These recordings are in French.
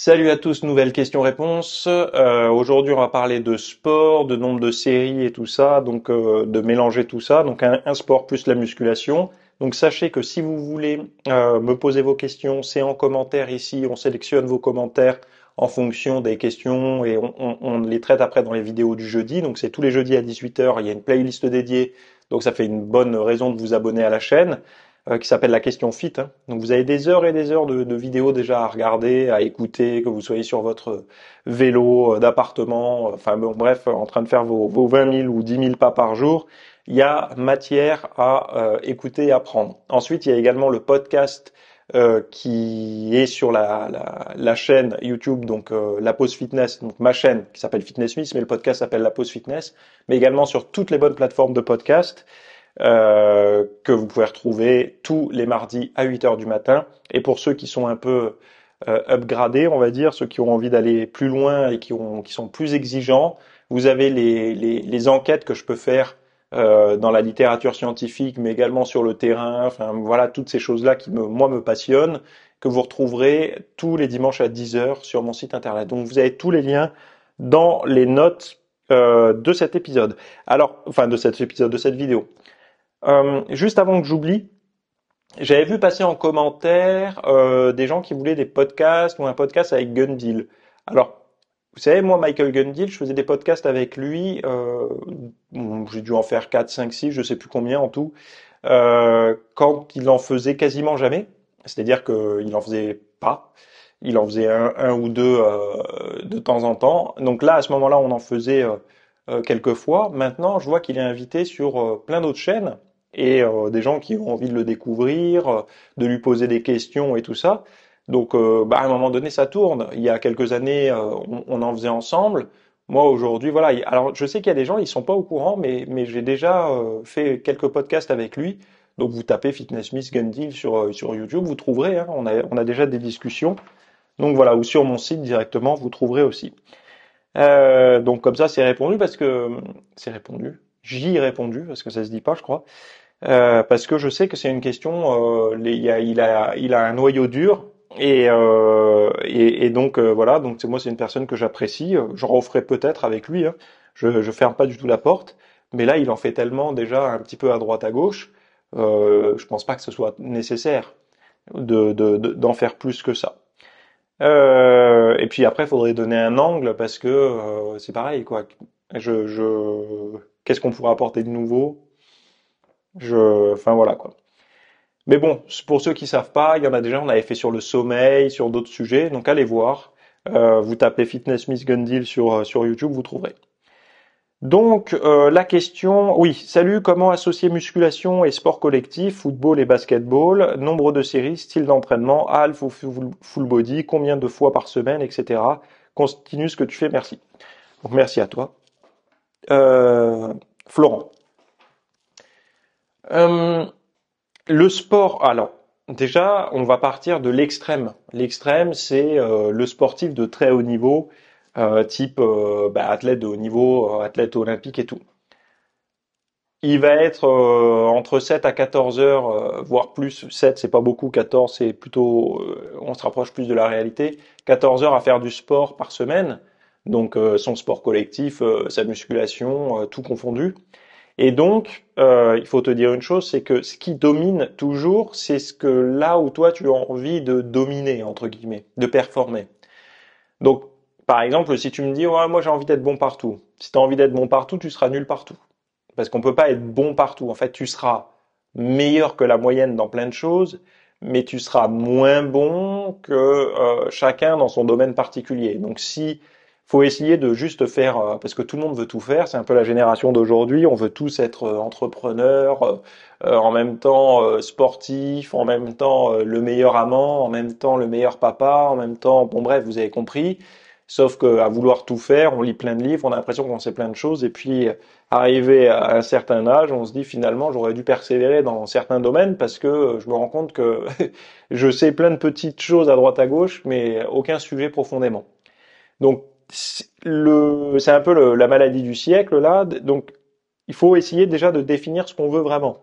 Salut à tous, nouvelle question-réponse. Aujourd'hui, on va parler de sport, de nombre de séries et tout ça, donc de mélanger tout ça. Donc un sport plus la musculation. Donc sachez que si vous voulez me poser vos questions, c'est en commentaire ici. On sélectionne vos commentaires en fonction des questions et on les traite après dans les vidéos du jeudi. Donc c'est tous les jeudis à 18h. Il y a une playlist dédiée. Donc ça fait une bonne raison de vous abonner à la chaîne qui s'appelle la question fit, hein. Donc vous avez des heures et des heures de vidéos déjà à regarder, à écouter, que vous soyez sur votre vélo d'appartement, enfin bon, bref, en train de faire vos 20 000 ou 10 000 pas par jour. Il y a matière à écouter et apprendre. Ensuite, il y a également le podcast qui est sur la chaîne YouTube, donc La Pause Fitness, donc ma chaîne qui s'appelle Fitness Smith, mais le podcast s'appelle La Pause Fitness, mais également sur toutes les bonnes plateformes de podcast que vous pouvez retrouver tous les mardis à 8 heures du matin. Et pour ceux qui sont un peu upgradés, on va dire, ceux qui ont envie d'aller plus loin et qui sont plus exigeants, vous avez les enquêtes que je peux faire dans la littérature scientifique, mais également sur le terrain. Enfin, voilà, toutes ces choses-là qui moi, me passionnent, que vous retrouverez tous les dimanches à 10 heures sur mon site internet. Donc, vous avez tous les liens dans les notes de cet épisode. Alors, enfin, de cet épisode, de cette vidéo. Juste avant que j'oublie, j'avais vu passer en commentaire des gens qui voulaient des podcasts ou un podcast avec Gundeal. Alors, vous savez, moi, Michael Gundeal, je faisais des podcasts avec lui. Bon, j'ai dû en faire 4, 5, 6, je sais plus combien en tout. Quand il en faisait quasiment jamais, c'est-à-dire qu'il en faisait pas. Il en faisait un ou deux de temps en temps. Donc là, à ce moment-là, on en faisait quelques fois. Maintenant, je vois qu'il est invité sur plein d'autres chaînes et des gens qui ont envie de le découvrir, de lui poser des questions et tout ça. Donc, à un moment donné, ça tourne. Il y a quelques années, on en faisait ensemble. Moi, aujourd'hui, voilà. Alors, je sais qu'il y a des gens, ils sont pas au courant, mais j'ai déjà fait quelques podcasts avec lui. Donc, vous tapez Fitness Miss Gundeal sur YouTube, vous trouverez, hein. On a déjà des discussions. Donc voilà, ou sur mon site directement, vous trouverez aussi. Donc comme ça, c'est répondu parce que c'est répondu. J'y ai répondu parce que ça se dit pas, je crois. Parce que je sais que c'est une question. Il a un noyau dur et donc voilà. Donc moi, c'est une personne que j'apprécie. J'en referai peut-être avec lui, hein. Je ferme pas du tout la porte. Mais là, il en fait tellement déjà un petit peu à droite à gauche. Je pense pas que ce soit nécessaire d'en faire plus que ça. Et puis après, il faudrait donner un angle parce que c'est pareil, quoi. Qu'est-ce qu'on pourrait apporter de nouveau? Enfin voilà, quoi. Mais bon, pour ceux qui savent pas, il y en a déjà, on avait fait sur le sommeil, sur d'autres sujets, donc allez voir. Vous tapez Fitness Miss Gundeal sur YouTube, vous trouverez. Donc la question, oui, salut, comment associer musculation et sport collectif, football et basketball, nombre de séries, style d'entraînement, half ou full body, combien de fois par semaine, etc. Continue ce que tu fais, merci. Donc merci à toi. Euh, Florent. Euh, le sport, alors déjà, on va partir de l'extrême. L'extrême, c'est le sportif de très haut niveau, type athlète de haut niveau, athlète olympique et tout. Il va être entre 7 à 14 heures, voire plus. 7, c'est pas beaucoup. 14, c'est plutôt, on se rapproche plus de la réalité. 14 heures à faire du sport par semaine. Donc son sport collectif, sa musculation, tout confondu. Et donc, il faut te dire une chose, c'est que ce qui domine toujours, c'est ce que là où toi tu as envie de dominer, entre guillemets, de performer. Donc, par exemple, si tu me dis, ouais, moi j'ai envie d'être bon partout. Si tu as envie d'être bon partout, tu seras nul partout. Parce qu'on peut pas être bon partout. En fait, tu seras meilleur que la moyenne dans plein de choses, mais tu seras moins bon que chacun dans son domaine particulier. Donc si faut essayer de juste faire, parce que tout le monde veut tout faire, c'est un peu la génération d'aujourd'hui, on veut tous être entrepreneurs, en même temps sportif, en même temps le meilleur amant, en même temps le meilleur papa, en même temps, bon bref, vous avez compris. Sauf que à vouloir tout faire, on lit plein de livres, on a l'impression qu'on sait plein de choses, et puis arrivé à un certain âge, on se dit finalement j'aurais dû persévérer dans certains domaines parce que je me rends compte que je sais plein de petites choses à droite à gauche, mais aucun sujet profondément. Donc c'est un peu la maladie du siècle là. Donc il faut essayer déjà de définir ce qu'on veut vraiment.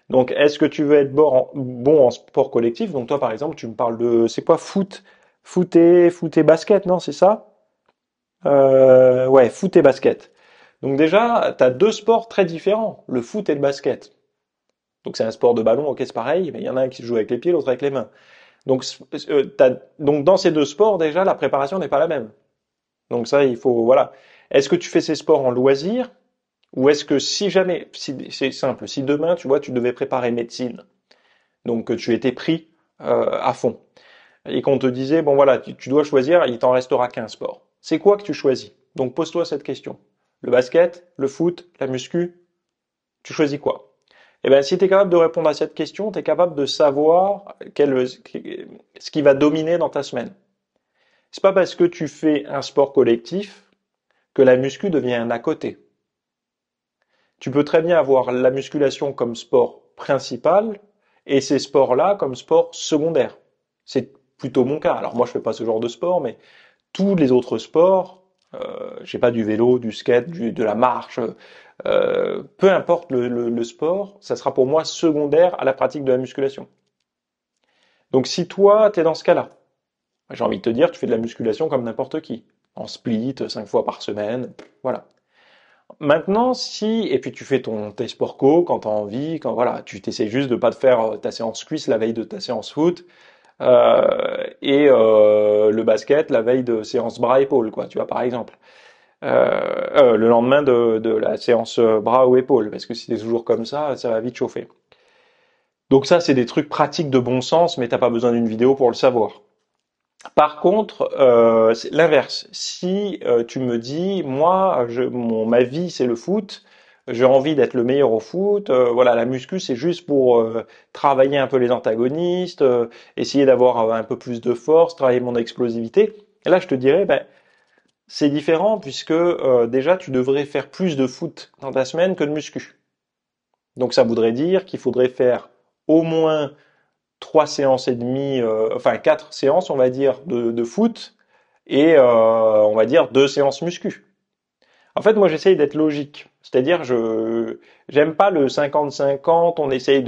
Donc est-ce que tu veux être bon en sport collectif? Donc toi par exemple tu me parles de c'est quoi foot, foot et basket, non, c'est ça? Ouais, foot et basket. Donc déjà, tu as deux sports très différents, le foot et le basket. Donc c'est un sport de ballon, ok, c'est pareil, mais il y en a un qui joue avec les pieds, l'autre avec les mains. Donc, donc dans ces deux sports, déjà, la préparation n'est pas la même. Donc ça, il faut, voilà. Est-ce que tu fais ces sports en loisir ou est-ce que si jamais, c'est simple, si demain, tu vois, tu devais préparer médecine, donc que tu étais pris à fond, et qu'on te disait, bon voilà, tu dois choisir, il t'en restera qu'un sport. C'est quoi que tu choisis? Donc pose-toi cette question. Le basket, le foot, la muscu, tu choisis quoi? Eh bien, si tu es capable de répondre à cette question, tu es capable de savoir ce qui va dominer dans ta semaine. C'est pas parce que tu fais un sport collectif que la muscu devient un à côté. Tu peux très bien avoir la musculation comme sport principal et ces sports-là comme sport secondaire. C'est plutôt mon cas. Alors moi, je fais pas ce genre de sport, mais tous les autres sports, j'ai pas du vélo, du skate, de la marche, peu importe le sport, ça sera pour moi secondaire à la pratique de la musculation. Donc si toi, tu es dans ce cas-là, j'ai envie de te dire, tu fais de la musculation comme n'importe qui, en split, 5 fois par semaine, voilà. Maintenant, si, et puis tu fais tes sport co quand t'as envie, quand voilà, tu t'essaies juste de pas te faire ta séance cuisse la veille de ta séance foot, et le basket la veille de séance bras épaules, quoi, tu vois, par exemple. Le lendemain de la séance bras ou épaules, parce que si t'es toujours comme ça va vite chauffer. Donc ça, c'est des trucs pratiques de bon sens, mais t'as pas besoin d'une vidéo pour le savoir. Par contre, c'est l'inverse. Si tu me dis, moi, ma vie c'est le foot, j'ai envie d'être le meilleur au foot, voilà, la muscu c'est juste pour travailler un peu les antagonistes, essayer d'avoir un peu plus de force, travailler mon explosivité. Et là, je te dirais, ben, c'est différent puisque déjà tu devrais faire plus de foot dans ta semaine que de muscu. Donc ça voudrait dire qu'il faudrait faire au moins 3 séances et demie, enfin 4 séances, on va dire, de foot et on va dire 2 séances muscu. En fait, moi, j'essaye d'être logique. C'est-à-dire, j'aime pas le 50-50, on essaye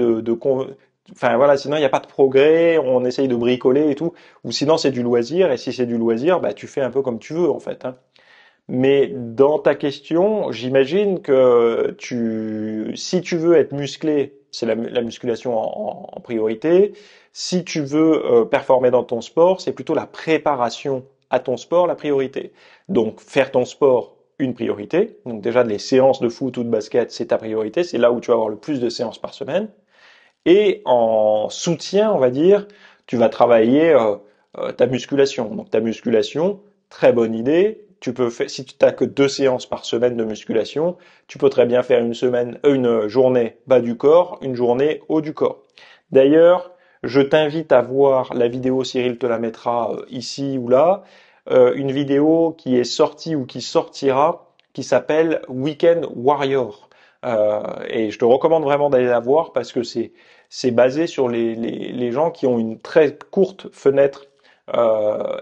enfin voilà, sinon il n'y a pas de progrès, on essaye de bricoler et tout. Ou sinon c'est du loisir, et si c'est du loisir, bah tu fais un peu comme tu veux en fait, hein. Mais dans ta question, j'imagine que si tu veux être musclé, c'est la musculation en priorité. Si tu veux performer dans ton sport, c'est plutôt la préparation à ton sport la priorité. Donc faire ton sport une priorité. Donc déjà les séances de foot ou de basket, c'est ta priorité. C'est là où tu vas avoir le plus de séances par semaine. Et en soutien, on va dire, tu vas travailler ta musculation. Donc ta musculation, très bonne idée. Tu peux faire, si tu n'as que 2 séances par semaine de musculation, tu peux très bien faire une journée bas du corps, une journée haut du corps. D'ailleurs, je t'invite à voir la vidéo, Cyril te la mettra ici ou là, une vidéo qui est sortie ou qui sortira, qui s'appelle Weekend Warrior. Et je te recommande vraiment d'aller la voir parce que c'est basé sur les gens qui ont une très courte fenêtre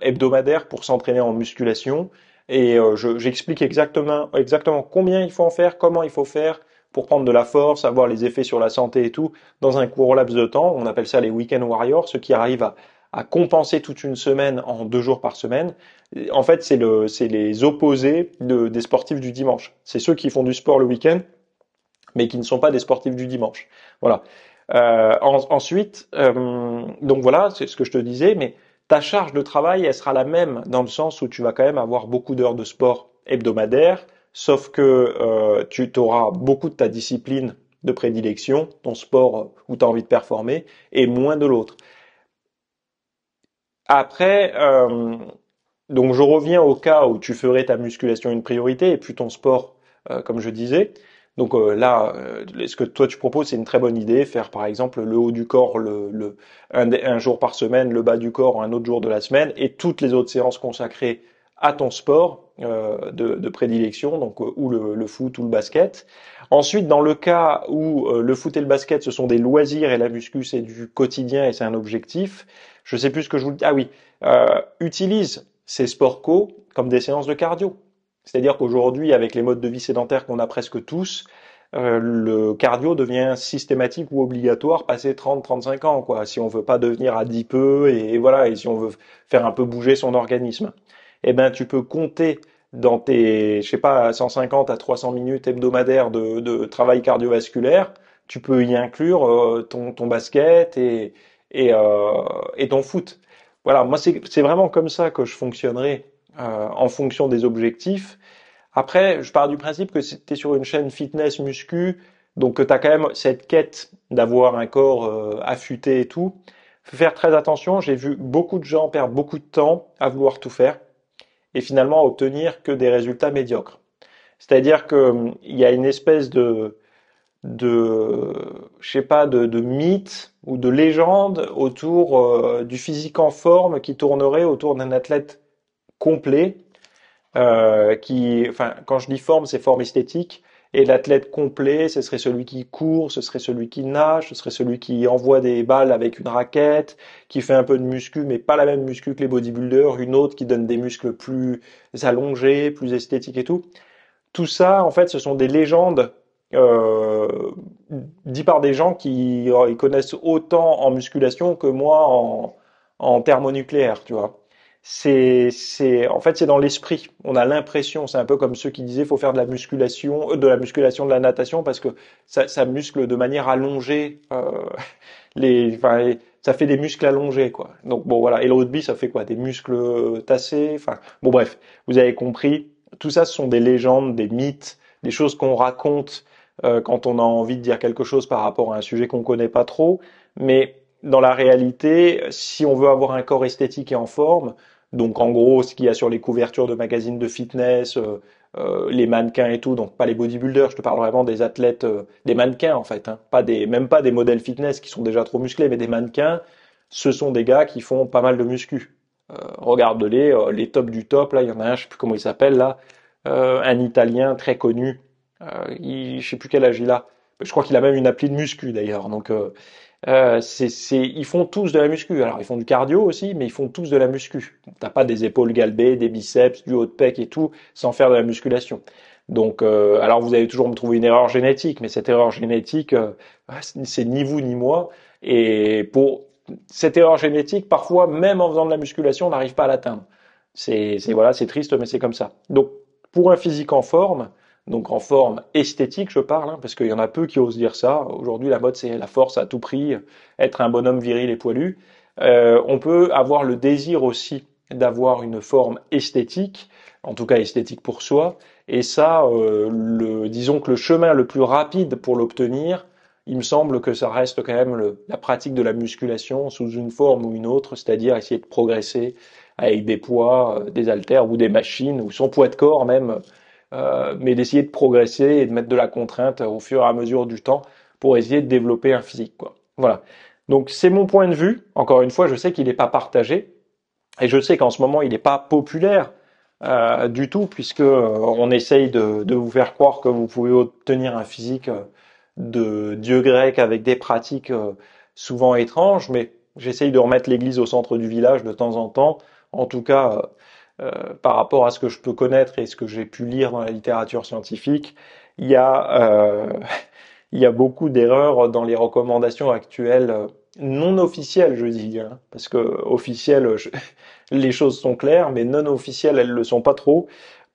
hebdomadaire pour s'entraîner en musculation. Et j'explique exactement combien il faut en faire, comment il faut faire pour prendre de la force, avoir les effets sur la santé et tout, dans un court laps de temps. On appelle ça les weekend warriors, ceux qui arrivent à compenser toute une semaine en 2 jours par semaine. En fait, c'est les opposés des sportifs du dimanche. C'est ceux qui font du sport le week-end, mais qui ne sont pas des sportifs du dimanche. Voilà. Ensuite, donc voilà, c'est ce que je te disais, mais ta charge de travail, elle sera la même dans le sens où tu vas quand même avoir beaucoup d'heures de sport hebdomadaires, sauf que tu auras beaucoup de ta discipline de prédilection, ton sport où tu as envie de performer, et moins de l'autre. Après, donc je reviens au cas où tu ferais ta musculation une priorité et puis ton sport, comme je disais. Donc là, ce que toi tu proposes, c'est une très bonne idée. Faire par exemple le haut du corps un jour par semaine, le bas du corps un autre jour de la semaine, et toutes les autres séances consacrées à ton sport de prédilection, donc ou le foot ou le basket. Ensuite, dans le cas où le foot et le basket ce sont des loisirs et la muscu c'est du quotidien et c'est un objectif, je sais plus ce que je vous dis. Ah oui, utilise ces sports co comme des séances de cardio. C'est-à-dire qu'aujourd'hui, avec les modes de vie sédentaires qu'on a presque tous, le cardio devient systématique ou obligatoire passé 30-35 ans, quoi, si on veut pas devenir adipeux et voilà, et si on veut faire un peu bouger son organisme. Eh ben, tu peux compter dans tes, je sais pas, 150 à 300 minutes hebdomadaires de travail cardiovasculaire, tu peux y inclure ton basket et ton foot. Voilà, moi c'est vraiment comme ça que je fonctionnerai en fonction des objectifs. Après, je pars du principe que tu es sur une chaîne fitness muscu, donc que tu as quand même cette quête d'avoir un corps affûté et tout. Faut faire très attention, j'ai vu beaucoup de gens perdre beaucoup de temps à vouloir tout faire et finalement obtenir que des résultats médiocres. C'est-à-dire que il y a une espèce de je sais pas de mythe ou de légende autour du physique en forme qui tournerait autour d'un athlète complet enfin, quand je dis forme, c'est forme esthétique. Et l'athlète complet, ce serait celui qui court, ce serait celui qui nage, ce serait celui qui envoie des balles avec une raquette, qui fait un peu de muscu, mais pas la même muscu que les bodybuilders, une autre qui donne des muscles plus allongés, plus esthétiques et tout. Tout ça, en fait, ce sont des légendes euh, dites par des gens qui ils connaissent autant en musculation que moi en thermonucléaire, tu vois. En fait, c'est dans l'esprit. On a l'impression, c'est un peu comme ceux qui disaient, faut faire de la natation parce que ça muscle de manière allongée, ça fait des muscles allongés, quoi. Donc bon, voilà. Et le rugby, ça fait quoi? Des muscles tassés. Enfin, bon, bref, vous avez compris. Tout ça, ce sont des légendes, des mythes, des choses qu'on raconte quand on a envie de dire quelque chose par rapport à un sujet qu'on connaît pas trop. Mais dans la réalité, si on veut avoir un corps esthétique et en forme, donc en gros, ce qu'il y a sur les couvertures de magazines de fitness, les mannequins et tout, donc pas les bodybuilders, je te parle vraiment des athlètes, des mannequins en fait, hein, même pas des modèles fitness qui sont déjà trop musclés, mais des mannequins, ce sont des gars qui font pas mal de muscu. Regarde-les, les tops du top, là, il y en a un, je sais plus comment il s'appelle là, un Italien très connu, je sais plus quel âge il a. Je crois qu'il a même une appli de muscu d'ailleurs. Donc, ils font tous de la muscu. Alors, ils font du cardio aussi, mais ils font tous de la muscu. T'as pas des épaules galbées, des biceps, du haut de pec et tout, sans faire de la musculation. Donc, alors vous allez toujours me trouver une erreur génétique, mais cette erreur génétique, c'est ni vous ni moi. Et pour cette erreur génétique, parfois, même en faisant de la musculation, on n'arrive pas à l'atteindre. Voilà, c'est triste, mais c'est comme ça. Donc, pour un physique en forme, donc en forme esthétique, je parle, hein, parce qu'il y en a peu qui osent dire ça. Aujourd'hui, la mode, c'est la force à tout prix, être un bonhomme viril et poilu. On peut avoir le désir aussi d'avoir une forme esthétique, en tout cas esthétique pour soi. Et ça, disons que le chemin le plus rapide pour l'obtenir, il me semble que ça reste quand même la pratique de la musculation sous une forme ou une autre, c'est-à-dire essayer de progresser avec des poids, des haltères ou des machines, ou son poids de corps même, mais d'essayer de progresser et de mettre de la contrainte au fur et à mesure du temps pour essayer de développer un physique, quoi. Voilà. Donc c'est mon point de vue. Encore une fois, je sais qu'il n'est pas partagé et je sais qu'en ce moment il n'est pas populaire du tout puisque on essaye de vous faire croire que vous pouvez obtenir un physique de dieu grec avec des pratiques souvent étranges, mais j'essaye de remettre l'église au centre du village de temps en temps. En tout cas, par rapport à ce que je peux connaître et ce que j'ai pu lire dans la littérature scientifique, il y a, il y a beaucoup d'erreurs dans les recommandations actuelles, non officielles, je dis, hein, parce que officielles, les choses sont claires, mais non officielles, elles le sont pas trop,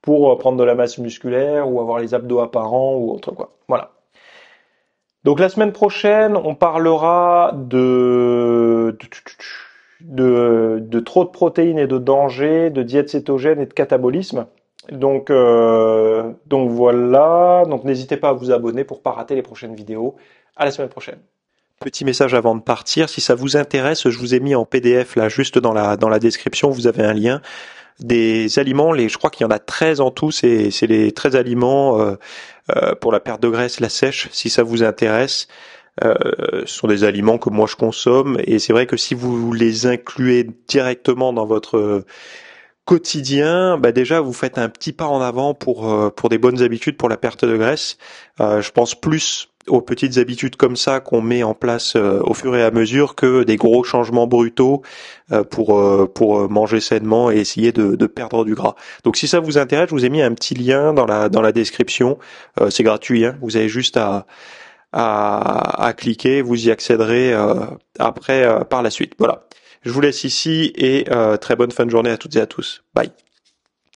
pour prendre de la masse musculaire ou avoir les abdos apparents ou autre quoi. Voilà. Donc la semaine prochaine, on parlera de trop de protéines et de danger, de diète cétogène et de catabolisme. Donc voilà. Donc n'hésitez pas à vous abonner pour pas rater les prochaines vidéos. À la semaine prochaine. Petit message avant de partir, si ça vous intéresse, je vous ai mis en PDF là juste dans la description, vous avez un lien des aliments, je crois qu'il y en a 13 en tout, c'est les 13 aliments pour la perte de graisse, la sèche, si ça vous intéresse. Ce sont des aliments que moi je consomme et c'est vrai que si vous les incluez directement dans votre quotidien, bah déjà vous faites un petit pas en avant pour des bonnes habitudes pour la perte de graisse. Je pense plus aux petites habitudes comme ça qu'on met en place au fur et à mesure que des gros changements brutaux pour manger sainement et essayer de perdre du gras. Donc si ça vous intéresse, je vous ai mis un petit lien dans la description. C'est gratuit, hein. Vous avez juste à cliquer, vous y accéderez après par la suite. Voilà. Je vous laisse ici et très bonne fin de journée à toutes et à tous. Bye.